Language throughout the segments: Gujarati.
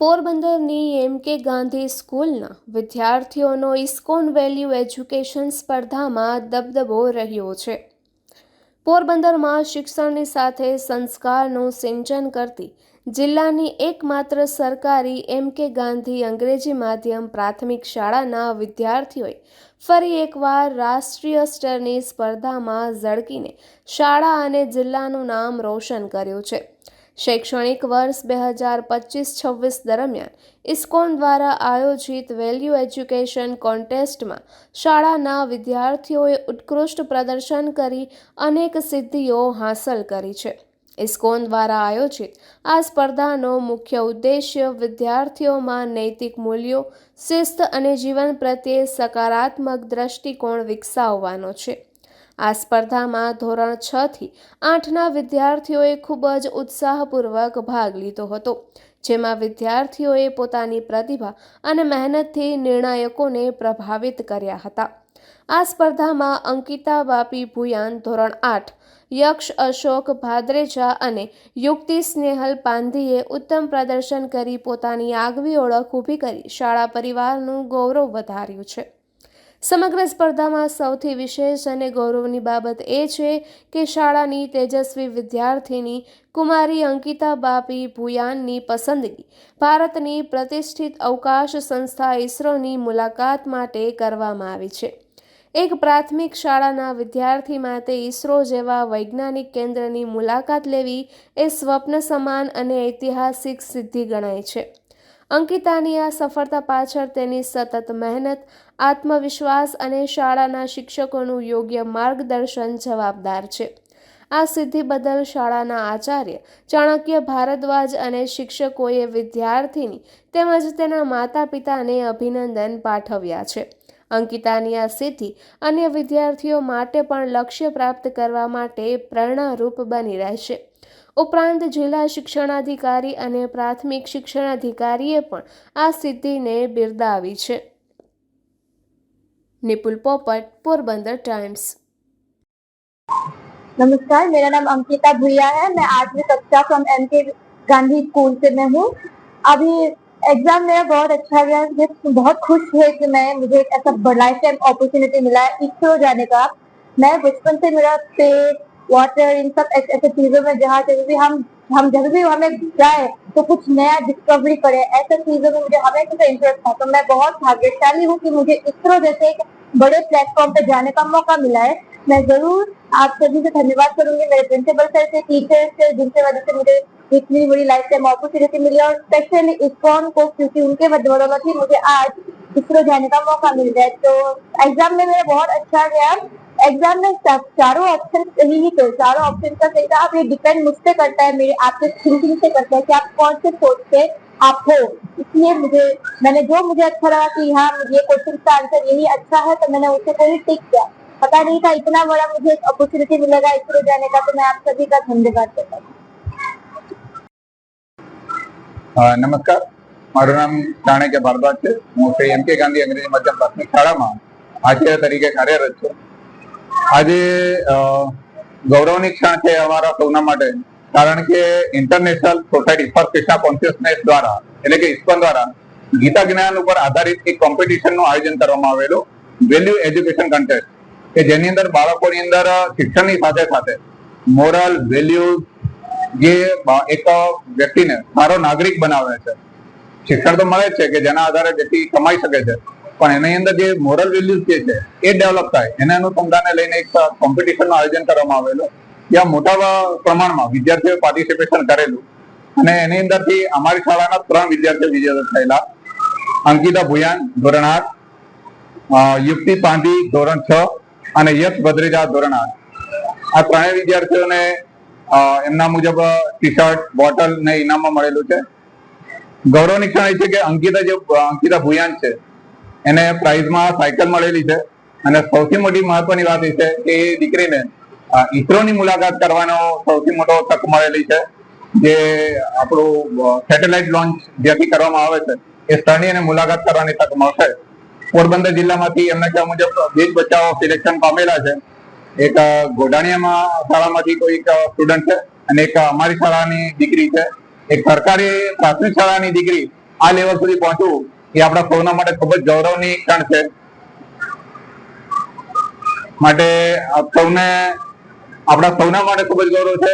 પોરબંદરની એમ.કે. ગાંધી સ્કૂલના વિદ્યાર્થીઓનો ઇસ્કોન વેલ્યુ એજ્યુકેશન સ્પર્ધામાં દબદબો રહ્યો છે. પોરબંદરમાં શિક્ષણની સાથે સંસ્કારનું સિંચન કરતી જિલ્લાની એકમાત્ર સરકારી એમ.કે. ગાંધી અંગ્રેજી માધ્યમ પ્રાથમિક શાળાના વિદ્યાર્થીઓએ ફરી એકવાર રાષ્ટ્રીય સ્તરની સ્પર્ધામાં ઝળકીને શાળા અને જિલ્લાનું નામ રોશન કર્યું છે. શૈક્ષણિક વર્ષ 2025-26 દરમિયાન ઇસ્કોન દ્વારા આયોજિત વેલ્યુ એજ્યુકેશન કોન્ટેસ્ટમાં શાળાના વિદ્યાર્થીઓએ ઉત્કૃષ્ટ પ્રદર્શન કરી અનેક સિદ્ધિઓ હાંસલ કરી છે. ઇસ્કોન દ્વારા આયોજિત આ સ્પર્ધાનો મુખ્ય ઉદ્દેશ્ય વિદ્યાર્થીઓમાં નૈતિક મૂલ્યો, શિસ્ત અને જીવન પ્રત્યે સકારાત્મક દ્રષ્ટિકોણ વિકસાવવાનો છે. આ સ્પર્ધામાં ધોરણ 6 થી 8ના વિદ્યાર્થીઓએ ખૂબ જ ઉત્સાહપૂર્વક ભાગ લીધો હતો, જેમાં વિદ્યાર્થીઓએ પોતાની પ્રતિભા અને મહેનતથી નિર્ણાયકોને પ્રભાવિત કર્યા હતા. આ સ્પર્ધામાં અંકિતા બાપી ભુયાન ધોરણ 8, યક્ષ અશોક ભાદરેજા અને યુક્તિ સ્નેહલ પાંધીએ ઉત્તમ પ્રદર્શન કરી પોતાની આગવી ઓળખ ઊભી કરી શાળા પરિવારનું ગૌરવ વધાર્યું છે. સમગ્ર સ્પર્ધામાં સૌથી વિશેષ અને ગૌરવની બાબત એ છે કે શાળાની તેજસ્વી વિદ્યાર્થીની કુમારી અંકિતા બાપી ભુયાનની પસંદગી ભારતની પ્રતિષ્ઠિત અવકાશ સંસ્થા ઇસરોની મુલાકાત માટે કરવામાં આવી છે. એક પ્રાથમિક શાળાના વિદ્યાર્થી માટે ઇસરો જેવા વૈજ્ઞાનિક કેન્દ્રની મુલાકાત લેવી એ સ્વપ્ન સમાન અને ઐતિહાસિક સિદ્ધિ ગણાય છે. અંકિતાની આ સફળતા પાછળ તેની સતત મહેનત, આત્મવિશ્વાસ અને શાળાના શિક્ષકોનું યોગ્ય માર્ગદર્શન જવાબદાર છે. આ સિદ્ધિ બદલ શાળાના આચાર્ય ચાણક્ય ભારદ્વાજ અને શિક્ષકોએ વિદ્યાર્થીની તેમજ તેના માતા-પિતાને અભિનંદન પાઠવ્યા છે. અંકિતાની આ સિદ્ધિ અન્ય વિદ્યાર્થીઓ માટે પણ લક્ષ્ય પ્રાપ્ત કરવા માટે પ્રેરણારૂપ બની રહેશે. ઉપરાંત જિલ્લા શિક્ષણાધિકારી અને પ્રાથમિક શિક્ષણાધિકારીએ પણ આ સિદ્ધિને બિરદાવી છે. निपुल पोपट, पोरबंदर टाइम्स। नमस्कार, मेरा नाम अंकिता भुया है। मैं 8वीं कक्षा फ्रॉम एम.के. गांधी स्कूल से मैं हूँ। अभी एग्जाम मेरा बहुत अच्छा गया। मुझे बहुत खुश है कि मुझे एक ऐसा लाइफ टाइम अपॉर्चुनिटी मिला है इसरो जाने का। मैं बचपन से मेरा स्पेस, वाटर, इन सब ऐसे चीजों में जहाँ भी हम जब भी हमें जाए तो कुछ नया डिस्कवरी करे, ऐसे चीजों में मुझे हमेशा इंटरेस्ट था। तो मैं बहुत भाग्यशाली हूँ कि मुझे इसरो जैसे एक बड़े प्लेटफॉर्म पे जाने का मौका मिला है। मैं जरूर आप सभी से धन्यवाद करूंगी, मेरे प्रिंसिपल सर से, टीचर्स से, जिनके वजह से मुझे इतनी बड़ी लाइफ टाइम अपॉर्चुनिटी मिली, और स्पेशली इस्कॉन को, क्योंकि उनके बदौलत ही मुझे आज इसरो जाने का मौका मिल गया। तो एग्जाम में मेरा बहुत अच्छा गया। एग्जाम में चारों ऑप्शन सही ही थे, चारों ऑप्शन का सही था। अब ये डिपेंड मुझ पे करता है, मेरे आपके थिंकिंग से करता है कि आप कौन से सोच से आप हो। इसलिए मुझे अच्छा लगा कि हाँ, ये क्वेश्चन का आंसर यही अच्छा है, तो मैंने उसे कोई टिक किया। पता नहीं था इतना बड़ा मुझे अपॉर्चुनिटी मिलेगा इसरो जाने का, तो मैं आप सभी का धन्यवाद करता हूँ। नमस्कार, મારું નામ ચાણક્ય ભારદ્વાજ છે. હું શ્રી એમ.કે. ગાંધી અંગ્રેજી માધ્યમ પ્રાથમિક શાળામાં આચાર્ય તરીકે કાર્યરત છું. આજે ગૌરવની ક્ષણ છે અમારા સૌના માટે, કારણ કે international society for Krishna consciousness દ્વારા એટલે કે ઇસ્કોન દ્વારા ગીતા જ્ઞાન ઉપર આધારિત એક કોમ્પિટિશનનું આયોજન કરવામાં આવેલું, વેલ્યુ એજ્યુકેશન કોન્ટેસ્ટ, કે જેની અંદર બાળકોની અંદર શિક્ષણની સાથે સાથે મોરલ વેલ્યુઝ જે એક વ્યક્તિને સારો નાગરિક બનાવે છે. શિક્ષણ તો મળે જ છે કે જેના આધારે વ્યક્તિ કમાઈ શકે છે, પણ એની અંદર જે મોરલ વેલ્યુઝ જે છે એ ડેવલપ થાય એના અનુસંધાને લઈને એક કોમ્પિટિશનનું આયોજન કરવામાં આવેલું, જ્યાં મોટા પ્રમાણમાં વિદ્યાર્થીઓએ પાર્ટિસિપેશન કરેલું. અને એની અંદરથી અમારી શાળાના 3 વિદ્યાર્થીઓ વિજેતા થયેલા. અંકિતા ભુયાન ધોરણ 8, યુક્તિ પાંધી ધોરણ 6 અને યક્ષ ભદ્રેજા ધોરણ 8. આ 3 વિદ્યાર્થીઓને એમના મુજબ ટી શર્ટ, બોટલ ને ઇનામમાં મળેલું છે. ગૌરવની ક્ષણ એ છે કે અંકિતા ભુયાન છે એને પ્રાઇઝમાં સાયકલ મળેલી છે. અને સૌથી મોટી મહત્વની વાત એ છે કે એ દીકરીને ઇસરોની મુલાકાત કરવાનો સૌથી મોટો તક મળેલી છે. જે આપણું સેટેલાઇટ લોન્ચ જ્યાંથી કરવામાં આવે છે એ સ્થળની એને મુલાકાત કરવાની તક મળશે. પોરબંદર જિલ્લામાંથી એમના કહેવા મુજબ 2 જ બચ્ચાઓ સિલેક્શન પામેલા છે. એક ગોડાણીયામાં શાળામાંથી કોઈ એક સ્ટુડન્ટ છે અને એક અમારી શાળાની દીકરી છે. એક સરકારી પ્રાથમિક શાળાની દીકરી આ લેવલ સુધી પહોંચવું એ આપણા સૌના માટે ખૂબ જ ગૌરવની ક્ષણ છે. માટે આપણા સૌના માટે ખૂબ જ ગૌરવ છે.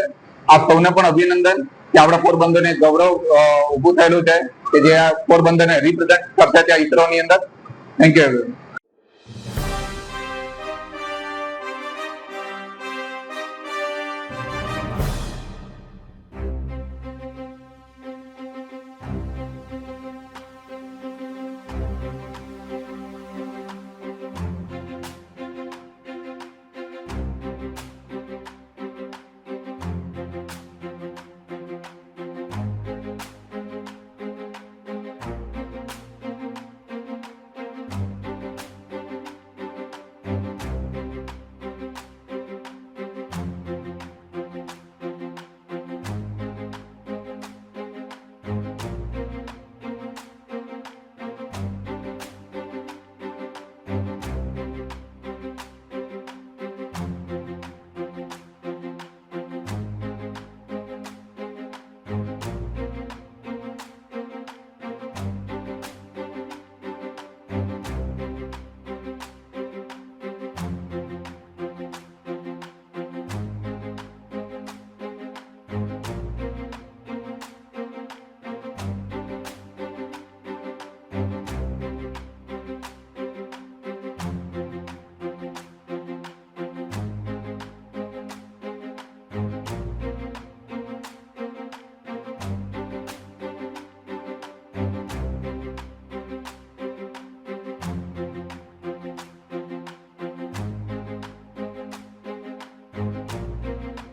આપ સૌને પણ અભિનંદન કે આપણા પોરબંદરને ગૌરવ ઊભું થયેલું છે કે જે આ પોરબંદરને રિપ્રેઝેન્ટ કરશે ત્યાં ઈસરોની અંદર. Thank you.